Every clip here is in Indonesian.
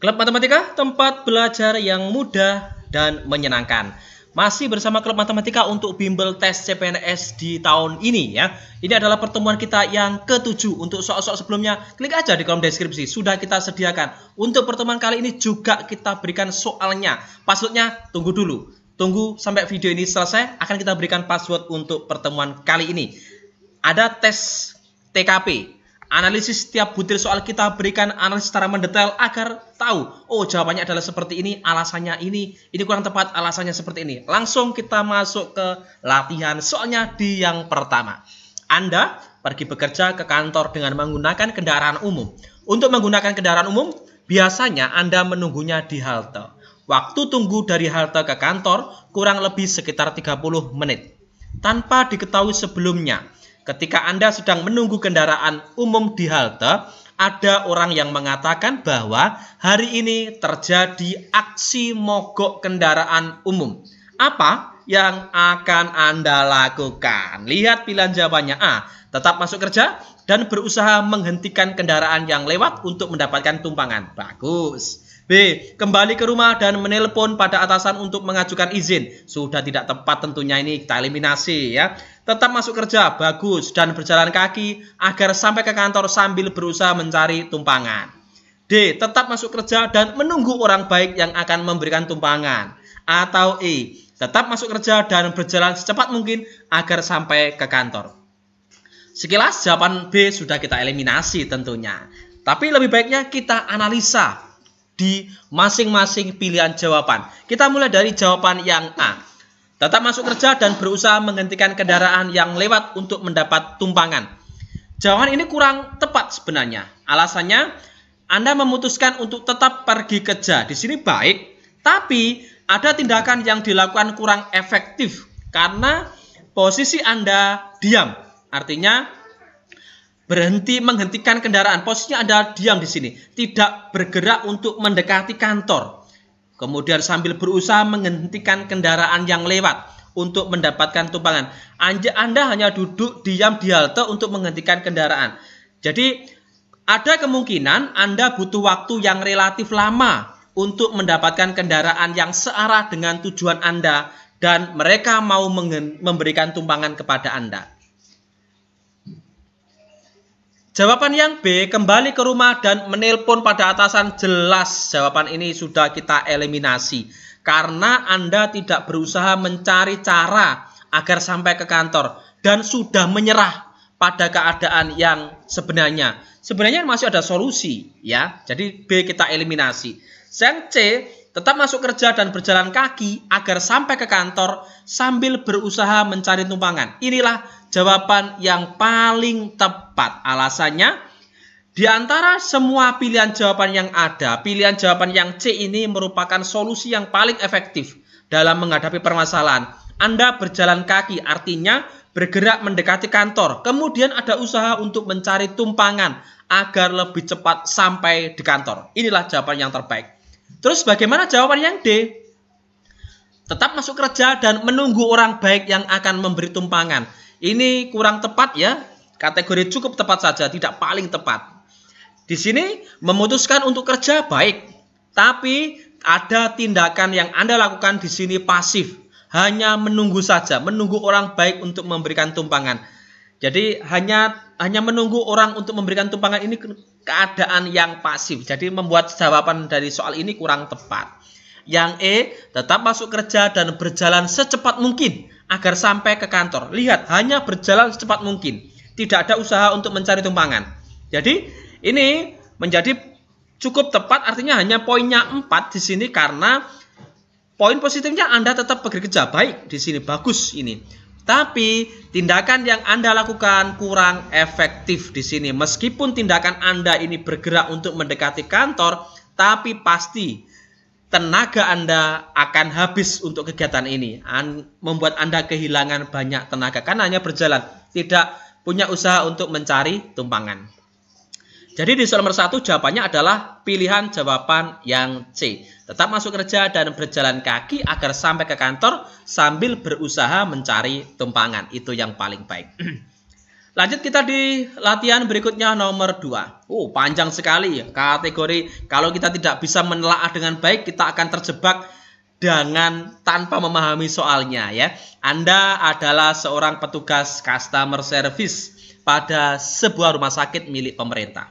Klub Matematika, tempat belajar yang mudah dan menyenangkan. Masih bersama Klub Matematika untuk bimbel tes CPNS di tahun ini ya. Ini adalah pertemuan kita yang ke-7. Untuk soal-soal sebelumnya, klik aja di kolom deskripsi. Sudah kita sediakan. Untuk pertemuan kali ini juga kita berikan soalnya. Passwordnya tunggu dulu. Tunggu sampai video ini selesai, akan kita berikan password untuk pertemuan kali ini. Ada tes TKP. Analisis setiap butir soal kita berikan analisis secara mendetail agar tahu, oh jawabannya adalah seperti ini, alasannya ini kurang tepat, alasannya seperti ini. Langsung kita masuk ke latihan soalnya di yang pertama. Anda pergi bekerja ke kantor dengan menggunakan kendaraan umum. Untuk menggunakan kendaraan umum, biasanya Anda menunggunya di halte. Waktu tunggu dari halte ke kantor kurang lebih sekitar 30 menit. Tanpa diketahui sebelumnya, ketika Anda sedang menunggu kendaraan umum di halte, ada orang yang mengatakan bahwa hari ini terjadi aksi mogok kendaraan umum. Apa yang akan Anda lakukan? Lihat pilihan jawabannya. A. Tetap masuk kerja dan berusaha menghentikan kendaraan yang lewat untuk mendapatkan tumpangan. Bagus. B. Kembali ke rumah dan menelpon pada atasan untuk mengajukan izin. Sudah tidak tepat tentunya, ini kita eliminasi ya. Tetap masuk kerja, bagus, dan berjalan kaki agar sampai ke kantor sambil berusaha mencari tumpangan. D. Tetap masuk kerja dan menunggu orang baik yang akan memberikan tumpangan. Atau E. Tetap masuk kerja dan berjalan secepat mungkin agar sampai ke kantor. Sekilas jawaban B sudah kita eliminasi tentunya. Tapi lebih baiknya kita analisa di masing-masing pilihan jawaban. Kita mulai dari jawaban yang A. Tetap masuk kerja dan berusaha menghentikan kendaraan yang lewat untuk mendapat tumpangan. Jawaban ini kurang tepat sebenarnya. Alasannya, Anda memutuskan untuk tetap pergi kerja. Di sini baik, tapi ada tindakan yang dilakukan kurang efektif karena posisi Anda diam. Artinya berhenti menghentikan kendaraan. Posisinya Anda diam di sini, tidak bergerak untuk mendekati kantor. Kemudian sambil berusaha menghentikan kendaraan yang lewat untuk mendapatkan tumpangan. Anda hanya duduk diam di halte untuk menghentikan kendaraan. Jadi ada kemungkinan Anda butuh waktu yang relatif lama untuk mendapatkan kendaraan yang searah dengan tujuan Anda dan mereka mau memberikan tumpangan kepada Anda. Jawaban yang B, kembali ke rumah dan menelpon pada atasan, jelas jawaban ini sudah kita eliminasi. Karena Anda tidak berusaha mencari cara agar sampai ke kantor dan sudah menyerah pada keadaan yang sebenarnya. Sebenarnya masih ada solusi ya. Jadi B kita eliminasi. Yang C, tetap masuk kerja dan berjalan kaki agar sampai ke kantor sambil berusaha mencari tumpangan. Inilah jawaban yang paling tepat. Alasannya, di antara semua pilihan jawaban yang ada, pilihan jawaban yang C ini merupakan solusi yang paling efektif dalam menghadapi permasalahan. Anda berjalan kaki, artinya bergerak mendekati kantor. Kemudian ada usaha untuk mencari tumpangan agar lebih cepat sampai di kantor. Inilah jawaban yang terbaik. Terus bagaimana jawaban yang D? Tetap masuk kerja dan menunggu orang baik yang akan memberi tumpangan. Ini kurang tepat ya. Kategori cukup tepat saja, tidak paling tepat. Di sini memutuskan untuk kerja baik, tapi ada tindakan yang Anda lakukan di sini pasif. Hanya menunggu saja, menunggu orang baik untuk memberikan tumpangan. Jadi hanya menunggu orang untuk memberikan tumpangan ini keadaan yang pasif. Jadi membuat jawaban dari soal ini kurang tepat. Yang E, tetap masuk kerja dan berjalan secepat mungkin agar sampai ke kantor. Lihat, hanya berjalan secepat mungkin. Tidak ada usaha untuk mencari tumpangan. Jadi ini menjadi cukup tepat, artinya hanya poinnya 4 di sini karena poin positifnya Anda tetap bekerja baik di sini, bagus ini. Tapi tindakan yang Anda lakukan kurang efektif di sini. Meskipun tindakan Anda ini bergerak untuk mendekati kantor, tapi pasti tenaga Anda akan habis untuk kegiatan ini. Membuat Anda kehilangan banyak tenaga karena hanya berjalan, tidak punya usaha untuk mencari tumpangan. Jadi di soal nomor 1 jawabannya adalah pilihan jawaban yang C. Tetap masuk kerja dan berjalan kaki agar sampai ke kantor sambil berusaha mencari tumpangan. Itu yang paling baik. Lanjut kita di latihan berikutnya nomor 2. Panjang sekali ya. Kategori kalau kita tidak bisa menelaah dengan baik, kita akan terjebak dengan tanpa memahami soalnya ya. Anda adalah seorang petugas customer service pada sebuah rumah sakit milik pemerintah.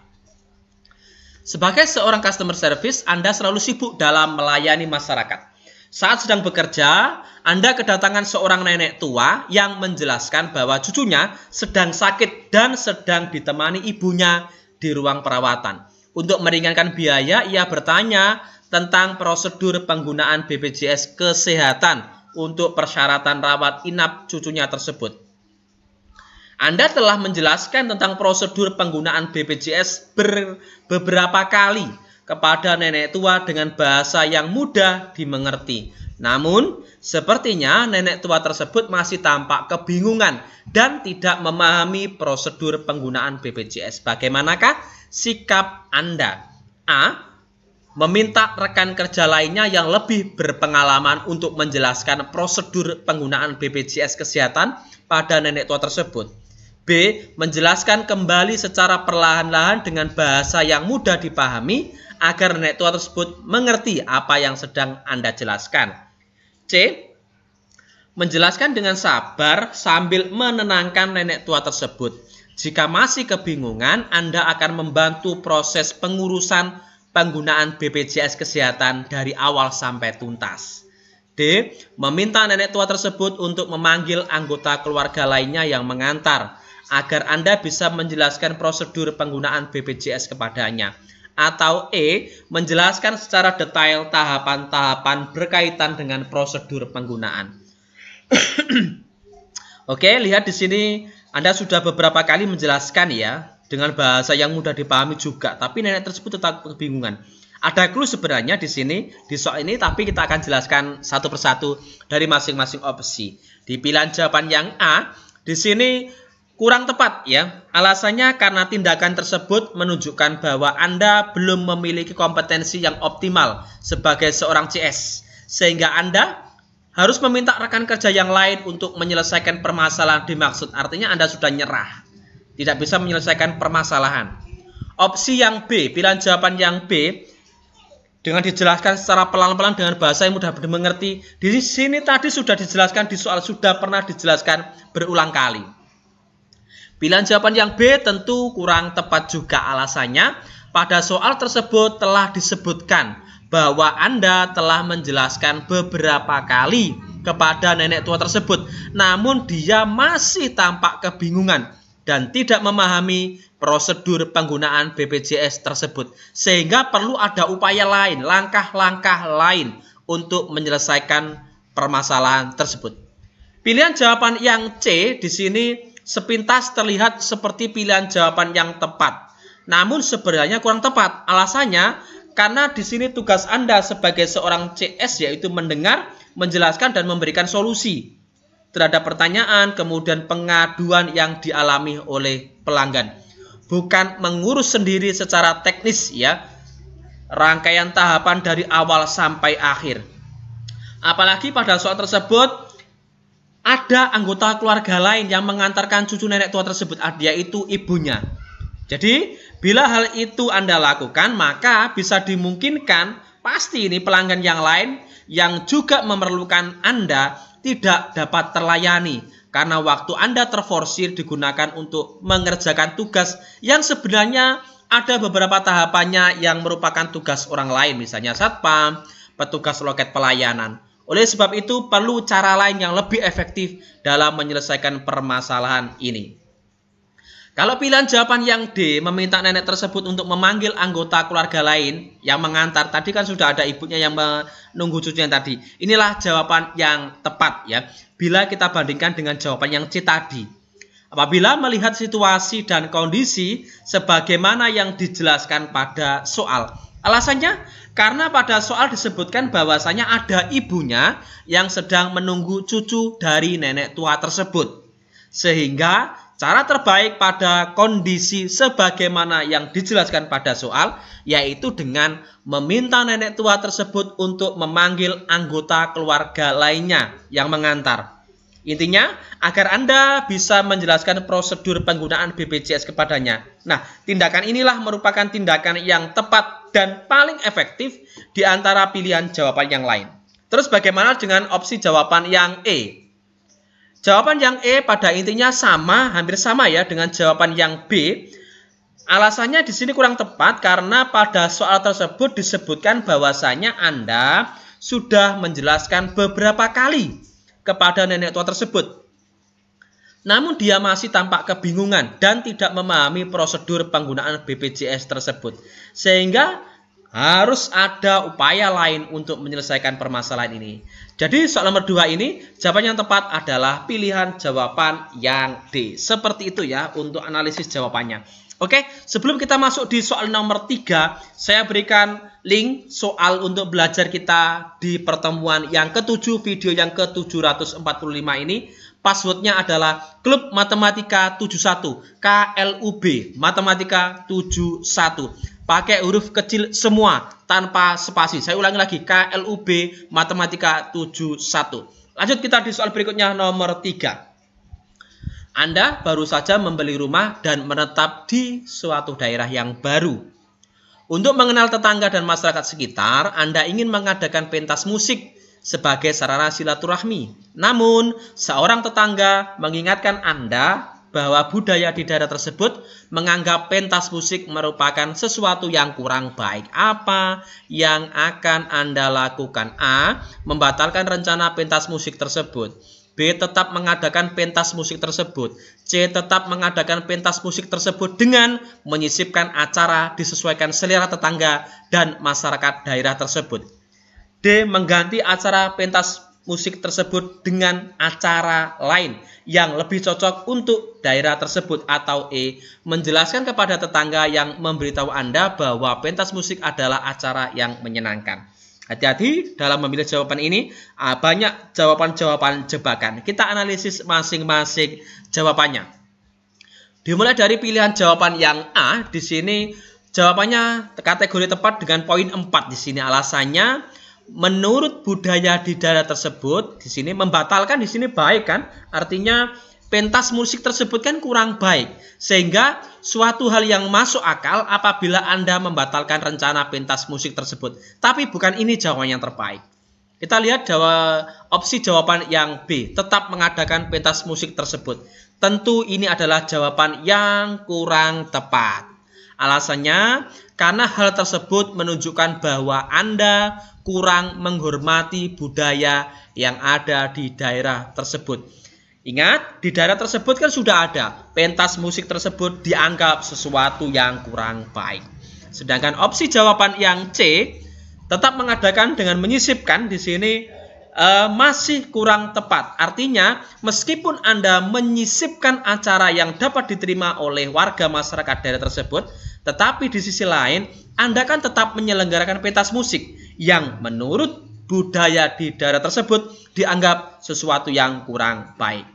Sebagai seorang customer service, Anda selalu sibuk dalam melayani masyarakat. Saat sedang bekerja, Anda kedatangan seorang nenek tua yang menjelaskan bahwa cucunya sedang sakit dan sedang ditemani ibunya di ruang perawatan. Untuk meringankan biaya, ia bertanya tentang prosedur penggunaan BPJS Kesehatan untuk persyaratan rawat inap cucunya tersebut. Anda telah menjelaskan tentang prosedur penggunaan BPJS beberapa kali kepada nenek tua dengan bahasa yang mudah dimengerti. Namun, sepertinya nenek tua tersebut masih tampak kebingungan dan tidak memahami prosedur penggunaan BPJS. Bagaimanakah sikap Anda? A. Meminta rekan kerja lainnya yang lebih berpengalaman untuk menjelaskan prosedur penggunaan BPJS Kesehatan pada nenek tua tersebut. B. Menjelaskan kembali secara perlahan-lahan dengan bahasa yang mudah dipahami agar nenek tua tersebut mengerti apa yang sedang Anda jelaskan. C. Menjelaskan dengan sabar sambil menenangkan nenek tua tersebut. Jika masih kebingungan, Anda akan membantu proses pengurusan penggunaan BPJS Kesehatan dari awal sampai tuntas. D. Meminta nenek tua tersebut untuk memanggil anggota keluarga lainnya yang mengantar, agar Anda bisa menjelaskan prosedur penggunaan BPJS kepadanya. Atau E. Menjelaskan secara detail tahapan-tahapan berkaitan dengan prosedur penggunaan. Oke, lihat di sini Anda sudah beberapa kali menjelaskan ya, dengan bahasa yang mudah dipahami juga, tapi nenek tersebut tetap kebingungan. Ada clue sebenarnya di sini, di soal ini, tapi kita akan jelaskan satu persatu dari masing-masing opsi. Di pilihan jawaban yang A, di sini kurang tepat ya. Alasannya karena tindakan tersebut menunjukkan bahwa Anda belum memiliki kompetensi yang optimal sebagai seorang CS, sehingga Anda harus meminta rekan kerja yang lain untuk menyelesaikan permasalahan dimaksud. Artinya Anda sudah nyerah, tidak bisa menyelesaikan permasalahan. Opsi yang B, pilihan jawaban yang B, dengan dijelaskan secara pelan-pelan dengan bahasa yang mudah dimengerti. Di sini tadi sudah dijelaskan di soal, sudah pernah dijelaskan berulang kali. Pilihan jawaban yang B tentu kurang tepat juga. Alasannya, pada soal tersebut telah disebutkan bahwa Anda telah menjelaskan beberapa kali kepada nenek tua tersebut, namun dia masih tampak kebingungan dan tidak memahami prosedur penggunaan BPJS tersebut, sehingga perlu ada upaya lain, langkah-langkah lain untuk menyelesaikan permasalahan tersebut. Pilihan jawaban yang C di sini sepintas terlihat seperti pilihan jawaban yang tepat, namun sebenarnya kurang tepat. Alasannya karena di sini tugas Anda sebagai seorang CS yaitu mendengar, menjelaskan dan memberikan solusi terhadap pertanyaan kemudian pengaduan yang dialami oleh pelanggan, bukan mengurus sendiri secara teknis ya rangkaian tahapan dari awal sampai akhir. Apalagi pada soal tersebut ada anggota keluarga lain yang mengantarkan cucu nenek tua tersebut, yaitu ibunya. Jadi, bila hal itu Anda lakukan, maka bisa dimungkinkan pasti ini pelanggan yang lain yang juga memerlukan Anda tidak dapat terlayani karena waktu Anda terforsir digunakan untuk mengerjakan tugas yang sebenarnya ada beberapa tahapannya yang merupakan tugas orang lain, misalnya satpam, petugas loket pelayanan. Oleh sebab itu, perlu cara lain yang lebih efektif dalam menyelesaikan permasalahan ini. Kalau pilihan jawaban yang D, meminta nenek tersebut untuk memanggil anggota keluarga lain yang mengantar, tadi kan sudah ada ibunya yang menunggu cucunya tadi. Inilah jawaban yang tepat ya, bila kita bandingkan dengan jawaban yang C tadi. Apabila melihat situasi dan kondisi sebagaimana yang dijelaskan pada soal. Alasannya, karena pada soal disebutkan bahwasanya ada ibunya yang sedang menunggu cucu dari nenek tua tersebut. Sehingga cara terbaik pada kondisi sebagaimana yang dijelaskan pada soal, yaitu dengan meminta nenek tua tersebut untuk memanggil anggota keluarga lainnya yang mengantar. Intinya, agar Anda bisa menjelaskan prosedur penggunaan BPJS kepadanya. Nah, tindakan inilah merupakan tindakan yang tepat dan paling efektif di antara pilihan jawaban yang lain. Terus bagaimana dengan opsi jawaban yang E? Jawaban yang E pada intinya sama, hampir sama ya dengan jawaban yang B. Alasannya di sini kurang tepat karena pada soal tersebut disebutkan bahwasanya Anda sudah menjelaskan beberapa kali kepada nenek tua tersebut. Namun dia masih tampak kebingungan dan tidak memahami prosedur penggunaan BPJS tersebut. Sehingga harus ada upaya lain untuk menyelesaikan permasalahan ini. Jadi soal nomor 2 ini jawaban yang tepat adalah pilihan jawaban yang D. Seperti itu ya untuk analisis jawabannya. Oke, sebelum kita masuk di soal nomor 3, saya berikan link soal untuk belajar kita di pertemuan yang ke-7, video yang ke-745 ini. Passwordnya adalah Klub Matematika 71, KLUB Matematika 71. Pakai huruf kecil semua, tanpa spasi. Saya ulangi lagi, KLUB Matematika 71. Lanjut kita di soal berikutnya, nomor 3. Anda baru saja membeli rumah dan menetap di suatu daerah yang baru. Untuk mengenal tetangga dan masyarakat sekitar, Anda ingin mengadakan pentas musik sebagai sarana silaturahmi. Namun, seorang tetangga mengingatkan Anda bahwa budaya di daerah tersebut menganggap pentas musik merupakan sesuatu yang kurang baik. Apa yang akan Anda lakukan? A. Membatalkan rencana pentas musik tersebut. B. Tetap mengadakan pentas musik tersebut. C. Tetap mengadakan pentas musik tersebut dengan menyisipkan acara disesuaikan selera tetangga dan masyarakat daerah tersebut. D. Mengganti acara pentas musik tersebut dengan acara lain yang lebih cocok untuk daerah tersebut. Atau E. Menjelaskan kepada tetangga yang memberitahu Anda bahwa pentas musik adalah acara yang menyenangkan. Hati-hati dalam memilih jawaban ini, banyak jawaban-jawaban jebakan. Kita analisis masing-masing jawabannya. Dimulai dari pilihan jawaban yang A. Di sini jawabannya kategori tepat dengan poin 4 di sini. Alasannya menurut budaya di daerah tersebut, di sini membatalkan di sini baik kan? Artinya pentas musik tersebut kan kurang baik. Sehingga suatu hal yang masuk akal apabila Anda membatalkan rencana pentas musik tersebut. Tapi bukan ini jawaban yang terbaik. Kita lihat opsi jawaban yang B. Tetap mengadakan pentas musik tersebut. Tentu ini adalah jawaban yang kurang tepat. Alasannya karena hal tersebut menunjukkan bahwa Anda kurang menghormati budaya yang ada di daerah tersebut. Ingat, di daerah tersebut kan sudah ada pentas musik tersebut dianggap sesuatu yang kurang baik. Sedangkan opsi jawaban yang C, tetap mengadakan dengan menyisipkan di sini masih kurang tepat. Artinya, meskipun Anda menyisipkan acara yang dapat diterima oleh warga masyarakat daerah tersebut, tetapi di sisi lain, Anda kan tetap menyelenggarakan pentas musik yang menurut budaya di daerah tersebut dianggap sesuatu yang kurang baik.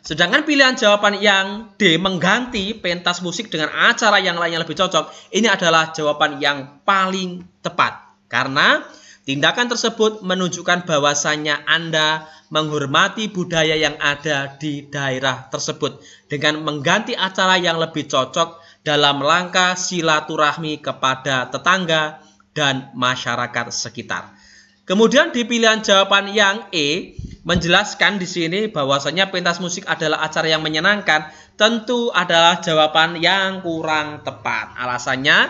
Sedangkan pilihan jawaban yang D, mengganti pentas musik dengan acara yang lain yang lebih cocok, ini adalah jawaban yang paling tepat. Karena tindakan tersebut menunjukkan bahwasannya Anda menghormati budaya yang ada di daerah tersebut dengan mengganti acara yang lebih cocok dalam rangka silaturahmi kepada tetangga dan masyarakat sekitar. Kemudian di pilihan jawaban yang E, menjelaskan di sini bahwasanya pentas musik adalah acara yang menyenangkan, tentu adalah jawaban yang kurang tepat. Alasannya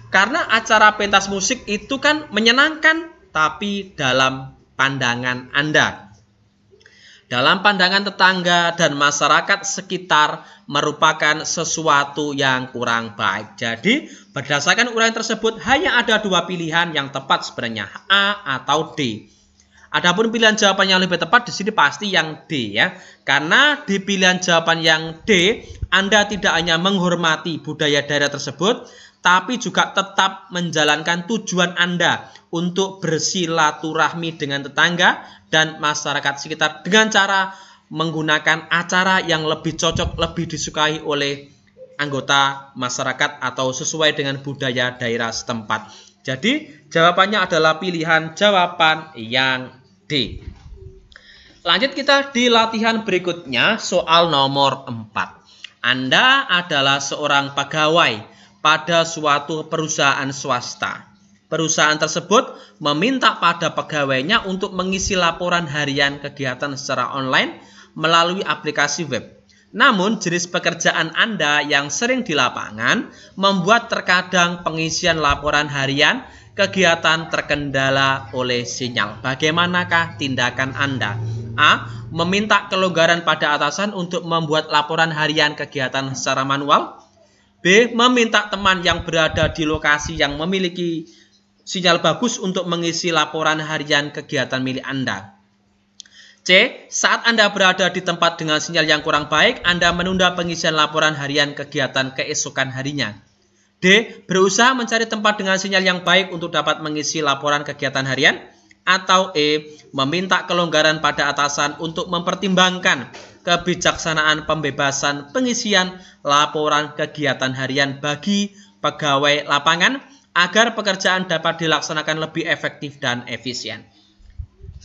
karena acara pentas musik itu kan menyenangkan, tapi dalam pandangan Anda. Dalam pandangan tetangga dan masyarakat sekitar merupakan sesuatu yang kurang baik. Jadi, berdasarkan uraian tersebut hanya ada dua pilihan yang tepat sebenarnya, A atau D. Adapun pilihan jawaban yang lebih tepat di sini pasti yang D ya. Karena di pilihan jawaban yang D, Anda tidak hanya menghormati budaya daerah tersebut, tapi juga tetap menjalankan tujuan Anda untuk bersilaturahmi dengan tetangga dan masyarakat sekitar dengan cara menggunakan acara yang lebih cocok, lebih disukai oleh anggota masyarakat atau sesuai dengan budaya daerah setempat. Jadi jawabannya adalah pilihan jawaban yang D. Lanjut kita di latihan berikutnya, soal nomor 4. Anda adalah seorang pegawai pada suatu perusahaan swasta. Perusahaan tersebut meminta pada pegawainya untuk mengisi laporan harian kegiatan secara online melalui aplikasi web. Namun, jenis pekerjaan Anda yang sering di lapangan membuat terkadang pengisian laporan harian kegiatan terkendala oleh sinyal. Bagaimanakah tindakan Anda? A. Meminta kelonggaran pada atasan untuk membuat laporan harian kegiatan secara manual. B. Meminta teman yang berada di lokasi yang memiliki sinyal bagus untuk mengisi laporan harian kegiatan milik Anda. C. Saat Anda berada di tempat dengan sinyal yang kurang baik, Anda menunda pengisian laporan harian kegiatan keesokan harinya. D. Berusaha mencari tempat dengan sinyal yang baik untuk dapat mengisi laporan kegiatan harian. Atau E. Meminta kelonggaran pada atasan untuk mempertimbangkan kebijaksanaan pembebasan pengisian laporan kegiatan harian bagi pegawai lapangan agar pekerjaan dapat dilaksanakan lebih efektif dan efisien.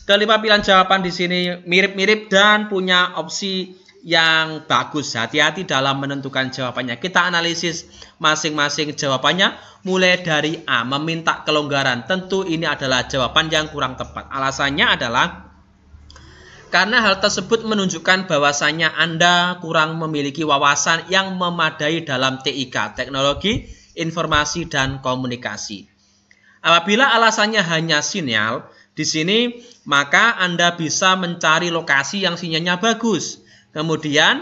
Kelima pilihan jawaban di sini mirip-mirip dan punya opsi yang bagus. Hati-hati dalam menentukan jawabannya. Kita analisis masing-masing jawabannya. Mulai dari A, meminta kelonggaran. Tentu ini adalah jawaban yang kurang tepat. Alasannya adalah karena hal tersebut menunjukkan bahwasannya Anda kurang memiliki wawasan yang memadai dalam TIK, teknologi, informasi, dan komunikasi. Apabila alasannya hanya sinyal, di sini maka Anda bisa mencari lokasi yang sinyalnya bagus. Kemudian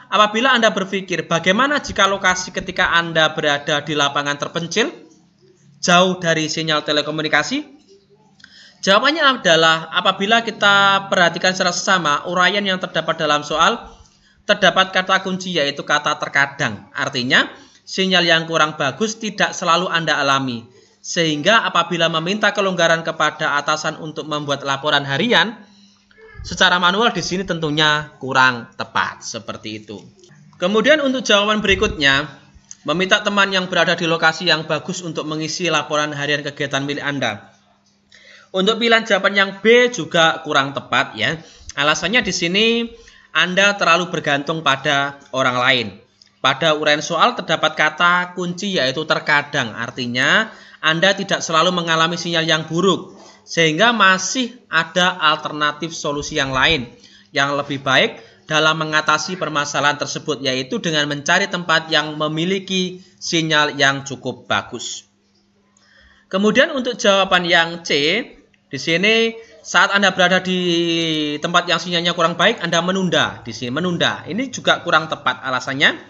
apabila Anda berpikir bagaimana jika lokasi ketika Anda berada di lapangan terpencil, jauh dari sinyal telekomunikasi? Jawabannya adalah apabila kita perhatikan secara sesama uraian yang terdapat dalam soal, terdapat kata kunci yaitu kata terkadang. Artinya, sinyal yang kurang bagus tidak selalu Anda alami. Sehingga apabila meminta kelonggaran kepada atasan untuk membuat laporan harian secara manual di sini tentunya kurang tepat seperti itu. Kemudian untuk jawaban berikutnya, meminta teman yang berada di lokasi yang bagus untuk mengisi laporan harian kegiatan milik Anda. Untuk pilihan jawaban yang B juga kurang tepat ya. Alasannya di sini Anda terlalu bergantung pada orang lain. Pada uraian soal terdapat kata kunci yaitu terkadang. Artinya Anda tidak selalu mengalami sinyal yang buruk. Sehingga masih ada alternatif solusi yang lain yang lebih baik dalam mengatasi permasalahan tersebut, yaitu dengan mencari tempat yang memiliki sinyal yang cukup bagus. Kemudian untuk jawaban yang C, di sini saat Anda berada di tempat yang sinyalnya kurang baik, Anda menunda. Di sini menunda. Ini juga kurang tepat alasannya.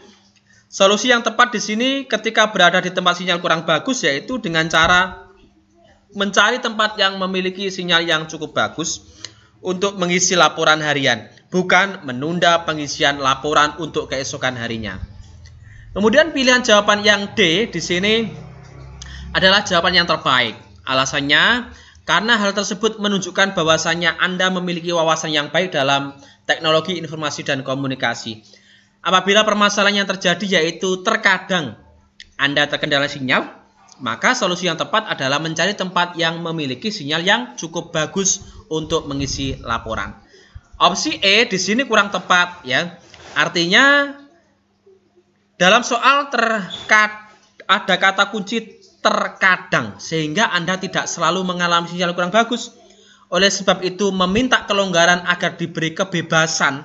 Solusi yang tepat di sini ketika berada di tempat sinyal kurang bagus yaitu dengan cara mencari tempat yang memiliki sinyal yang cukup bagus untuk mengisi laporan harian, bukan menunda pengisian laporan untuk keesokan harinya. Kemudian pilihan jawaban yang D di sini adalah jawaban yang terbaik. Alasannya karena hal tersebut menunjukkan bahwasannya Anda memiliki wawasan yang baik dalam teknologi informasi dan komunikasi. Apabila permasalahan yang terjadi yaitu terkadang Anda terkendala sinyal, maka solusi yang tepat adalah mencari tempat yang memiliki sinyal yang cukup bagus untuk mengisi laporan. Opsi E di sini kurang tepat ya. Artinya dalam soal ada kata kunci terkadang sehingga Anda tidak selalu mengalami sinyal kurang bagus. Oleh sebab itu meminta kelonggaran agar diberi kebebasan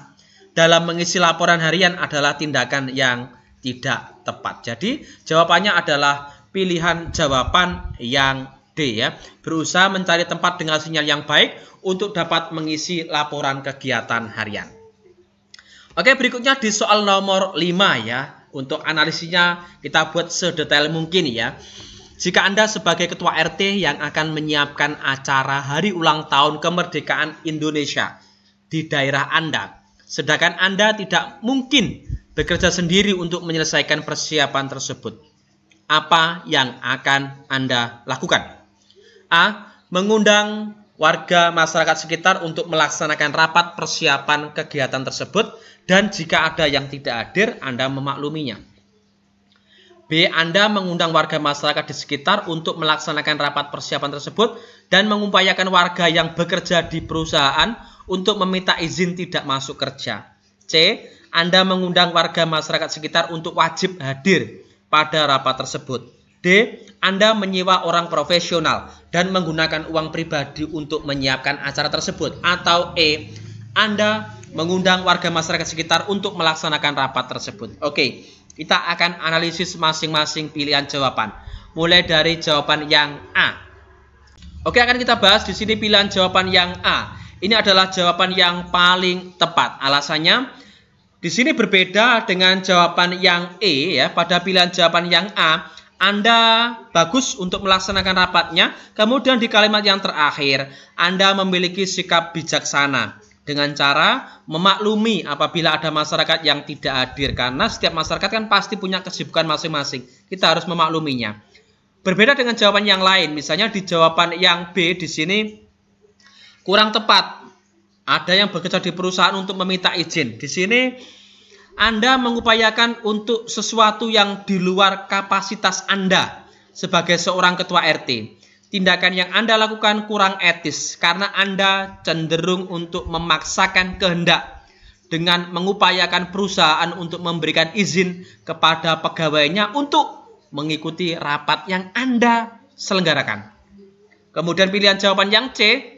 dalam mengisi laporan harian adalah tindakan yang tidak tepat. Jadi jawabannya adalah pilihan jawaban yang D ya. Berusaha mencari tempat dengan sinyal yang baik untuk dapat mengisi laporan kegiatan harian. Oke, berikutnya di soal nomor 5 ya. Untuk analisisnya kita buat sedetail mungkin ya. Jika Anda sebagai ketua RT yang akan menyiapkan acara hari ulang tahun kemerdekaan Indonesia di daerah Anda, sedangkan Anda tidak mungkin bekerja sendiri untuk menyelesaikan persiapan tersebut, apa yang akan Anda lakukan? A. Mengundang warga masyarakat sekitar untuk melaksanakan rapat persiapan kegiatan tersebut dan jika ada yang tidak hadir, Anda memakluminya. B. Anda mengundang warga masyarakat di sekitar untuk melaksanakan rapat persiapan tersebut dan mengupayakan warga yang bekerja di perusahaan untuk meminta izin tidak masuk kerja. C. Anda mengundang warga masyarakat sekitar untuk wajib hadir pada rapat tersebut. D. Anda menyewa orang profesional dan menggunakan uang pribadi untuk menyiapkan acara tersebut. Atau E. Anda mengundang warga masyarakat sekitar untuk melaksanakan rapat tersebut. Oke, kita akan analisis masing-masing pilihan jawaban. Mulai dari jawaban yang A. Oke, akan kita bahas di sini pilihan jawaban yang A. Ini adalah jawaban yang paling tepat. Alasannya, di sini berbeda dengan jawaban yang E ya. Pada pilihan jawaban yang A, Anda bagus untuk melaksanakan rapatnya. Kemudian di kalimat yang terakhir, Anda memiliki sikap bijaksana dengan cara memaklumi apabila ada masyarakat yang tidak hadir. Karena setiap masyarakat kan pasti punya kesibukan masing-masing. Kita harus memakluminya. Berbeda dengan jawaban yang lain. Misalnya di jawaban yang B di sini kurang tepat. Ada yang bekerja di perusahaan untuk meminta izin. Di sini Anda mengupayakan untuk sesuatu yang di luar kapasitas Anda sebagai seorang ketua RT. Tindakan yang Anda lakukan kurang etis karena Anda cenderung untuk memaksakan kehendak dengan mengupayakan perusahaan untuk memberikan izin kepada pegawainya untuk mengikuti rapat yang Anda selenggarakan. Kemudian pilihan jawaban yang C,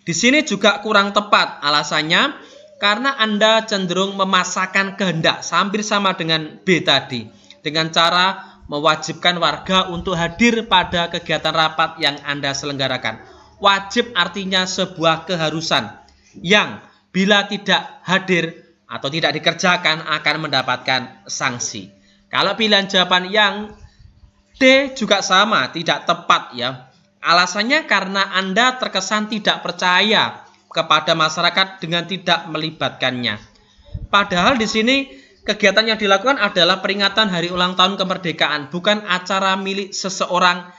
di sini juga kurang tepat. Alasannya karena Anda cenderung memaksakan kehendak, hampir sama dengan B tadi, dengan cara mewajibkan warga untuk hadir pada kegiatan rapat yang Anda selenggarakan. Wajib artinya sebuah keharusan yang bila tidak hadir atau tidak dikerjakan akan mendapatkan sanksi. Kalau pilihan jawaban yang D juga sama, tidak tepat ya. Alasannya karena Anda terkesan tidak percaya kepada masyarakat dengan tidak melibatkannya. Padahal di sini kegiatan yang dilakukan adalah peringatan hari ulang tahun kemerdekaan, bukan acara milik seseorang,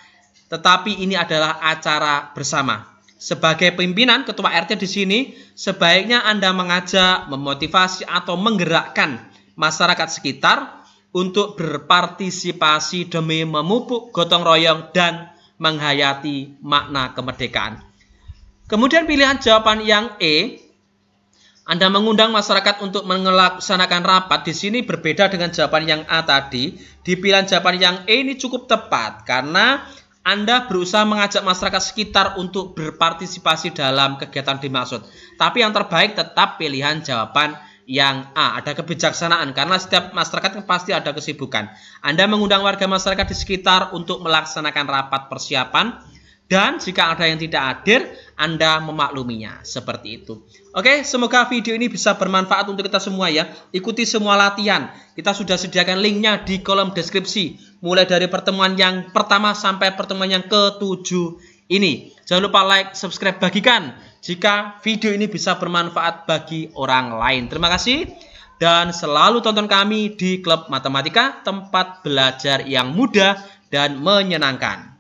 tetapi ini adalah acara bersama. Sebagai pimpinan ketua RT di sini, sebaiknya Anda mengajak, memotivasi atau menggerakkan masyarakat sekitar untuk berpartisipasi demi memupuk gotong royong dan menghayati makna kemerdekaan. Kemudian pilihan jawaban yang E, Anda mengundang masyarakat untuk melaksanakan rapat. Di sini berbeda dengan jawaban yang A tadi. Di pilihan jawaban yang E ini cukup tepat karena Anda berusaha mengajak masyarakat sekitar untuk berpartisipasi dalam kegiatan dimaksud. Tapi yang terbaik tetap pilihan jawaban yang A. Ada kebijaksanaan karena setiap masyarakat pasti ada kesibukan. Anda mengundang warga masyarakat di sekitar untuk melaksanakan rapat persiapan. Dan jika ada yang tidak hadir, Anda memakluminya. Seperti itu. Oke, semoga video ini bisa bermanfaat untuk kita semua ya. Ikuti semua latihan. Kita sudah sediakan linknya di kolom deskripsi. Mulai dari pertemuan yang pertama sampai pertemuan yang ke-7 ini. Jangan lupa like, subscribe, bagikan jika video ini bisa bermanfaat bagi orang lain. Terima kasih. Dan selalu tonton kami di Klub Matematika, tempat belajar yang mudah dan menyenangkan.